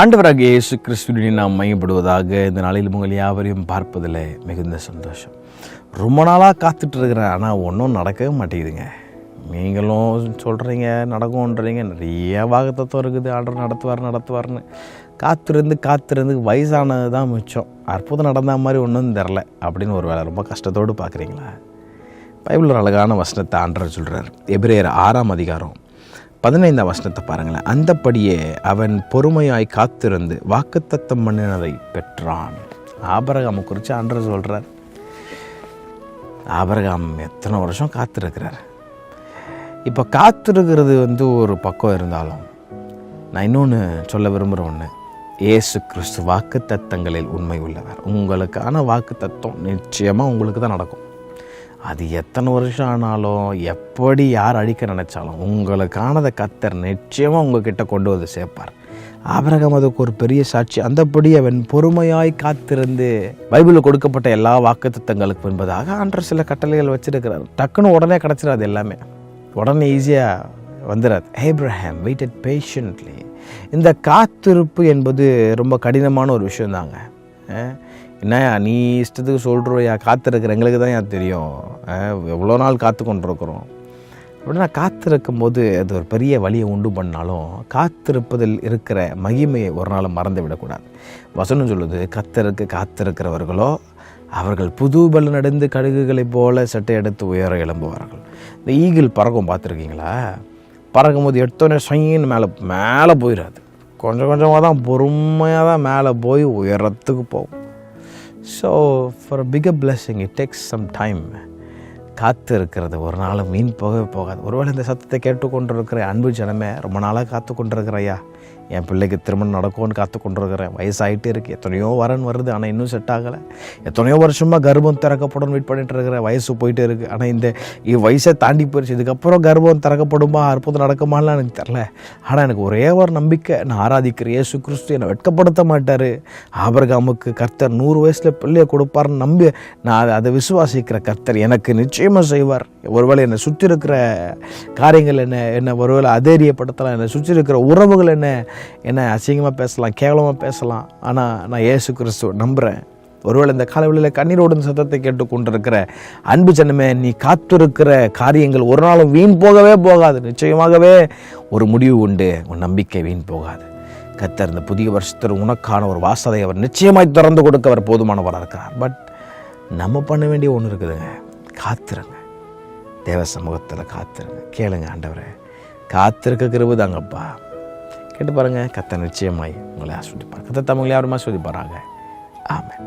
ஆண்டவராகிய இயேசு கிறிஸ்துவின் நாம் மையப்படுவதாக இந்த நாளில் உங்கள் யாவரையும் பார்ப்பதில் மிகுந்த சந்தோஷம். ரொம்ப நாளாக காத்துட்டு இருக்கிறேன், ஆனால் ஒன்றும் நடக்கவே மாட்டேங்குதுங்க. நீங்களும் சொல்கிறீங்க நடக்கும்ன்றீங்க. நிறைய வாக்குத்தத்தம் இருக்குது, ஆண்டவர் நடத்துவார்னு காத்திருந்து வயசானது தான் மிச்சம். அற்புதம் நடந்த மாதிரி ஒன்றும் தெரில அப்படின்னு ஒரு வேலை ரொம்ப கஷ்டத்தோடு பார்க்குறீங்களா? பைபிள் அழகான வசனத்தை ஆண்டவர் சொல்கிறார். எபிரேயர் 6ஆம் அதிகாரம் 15ஆம் வசனத்தை பாருங்களேன். அந்தப்படியே அவன் பொறுமையாய் காத்திருந்து வாக்குத்தத்தம் பண்ணினதை பெற்றான். ஆபிரகாமை குறித்து ஆண்டவர் சொல்கிறார். ஆபிரகாம் எத்தனை வருஷம் காத்திருக்கிறார். இப்போ காத்திருக்கிறது ஒரு பக்கம் இருந்தாலும், நான் இன்னொன்று சொல்ல விரும்புகிற ஒன்று, இயேசு கிறிஸ்து வாக்குத்தத்தங்களில் உண்மை உள்ளவர். உங்களுக்கான வாக்குத்தத்தம் நிச்சயமாக உங்களுக்கு தான் நடக்கும். அது எத்தனை வருஷம் ஆனாலும், எப்படி யார் அழிக்க நினைச்சாலும், உங்களுக்கானதை கர்த்தர் நிச்சயமாக உங்ககிட்ட கொண்டு வந்து சேர்ப்பார். ஆபிரகாம் அதுக்கு ஒரு பெரிய சாட்சி. அந்தபடி அவன் பொறுமையாய் காத்திருந்து, பைபிளில் கொடுக்கப்பட்ட எல்லா வாக்குத்தத்தங்களுக்கு என்பதாக ஆண்டவர் சில கட்டளைகள் வச்சிருக்கிறார். டக்குன்னு உடனே கிடச்சிடாது, எல்லாமே உடனே ஈஸியாக வந்துடாது. Abraham waited patiently. இந்த காத்திருப்பு என்பது ரொம்ப கடினமான ஒரு விஷயந்தாங்க. என்னையா நீ இஷ்டத்துக்கு சொல்கிறியா? காத்திருக்கிற எங்களுக்கு தான் ஏன் தெரியும், எவ்வளோ நாள் காத்து கொண்டிருக்கிறோம் அப்படின்னா. காத்திருக்கும் போது அது ஒரு பெரிய வழியை உண்டு பண்ணாலும், காத்திருப்பதில் இருக்கிற மகிமையை ஒரு நாள் மறந்து விடக்கூடாது. வசனம் சொல்லுது, கர்த்தருக்கு காத்திருக்கிறவர்களோ அவர்கள் புது பலன் அடைந்து கழுகுகளைப் போல சட்டை எடுத்து உயர எழும்புவார்கள். இந்த ஈகிள் பறக்கும், பார்த்துருக்கீங்களா? பறக்கும்போது எடுத்தோடனே சொயின்னு மேலே போயிடாது. கொஞ்சம் கொஞ்சமாக தான், பொறுமையாக தான் மேலே போய் உயரத்துக்கு போகும். So for a bigger blessing it takes some time. காத்து இருக்கிறது ஒரு நாள் மீன் போகவே போகாது. ஒருவேளை இந்த சத்தத்தை கேட்டுக்கொண்டு இருக்கிற அன்பு ஜனமே, ரொம்ப நாளாக காத்து கொண்டிருக்கிறையா, என் பிள்ளைக்கு திருமணம் நடக்கும்னு காத்து கொண்டிருக்கிறேன். வயசாகிட்டே இருக்குது, எத்தனையோ வரன் வருது, ஆனால் இன்னும் செட் ஆகலை. எத்தனையோ வருஷமாக கர்ப்பம் திறக்கப்படும் வெயிட் பண்ணிட்டு இருக்கிற, வயசு போயிட்டே இருக்குது. ஆனால் இந்த வயசை தாண்டி போயிடுச்சு. இதுக்கப்புறம் கர்ப்பம் திறக்கப்படுமா, அற்புதம் நடக்குமாலாம் எனக்கு தெரில. ஆனால் எனக்கு ஒரே ஒரு நம்பிக்கை, நான் ஆராதிக்கிற இயேசு கிறிஸ்து என்னை வெட்கப்படுத்த மாட்டார். ஆபிரகாமுக்கு கர்த்தர் 100 வயசில் பிள்ளையை கொடுப்பார்னு நம்பி நான் அதை விசுவாசிக்கிற கர்த்தர் எனக்கு நிச்சயமாக செய்வார். ஒருவேளை என்னை சுற்றி இருக்கிற காரியங்கள் என்னை ஒருவேளை அதேரியப்படுத்தலாம், என்னை சுற்றி இருக்கிற உறவுகள் என்ன அசிங்கமாக பேசலாம், கேவலமாக பேசலாம், ஆனால் நான் இயேசு கிறிஸ்துவ நம்புகிறேன். ஒருவேளை இந்த காலவெளியில் கண்ணீரோடு சத்தத்தை கேட்டு கொண்டிருக்கிற அன்பு ஜனமே, நீ காத்திருக்கிற காரியங்கள் ஒரு நாளும் வீண் போகவே போகாது. நிச்சயமாகவே ஒரு முடிவு உண்டு. உன் நம்பிக்கை வீண் போகாது. கர்த்தர் இந்த புதிய வருஷத்தில் உனக்கான ஒரு வாசலை அவர் நிச்சயமாய் திறந்து கொடுக்க அவர் போதுமானவராக இருக்கிறார். பட் நம்ம பண்ண வேண்டிய ஒன்று இருக்குதுங்க. காத்திருங்க, தேவ சமூகத்தில் காத்திருங்க. கேளுங்க, ஆண்டவரே காத்திருக்க கிருபை தாங்கப்பா. கேட்டு பாருங்கள், கர்த்தர் நிச்சயமாய் உங்களை ஆஸ்வதிப்பார். கர்த்தர் தமிழ் யாருமா ஆஸ்வதிப்பாராங்க. ஆமென்.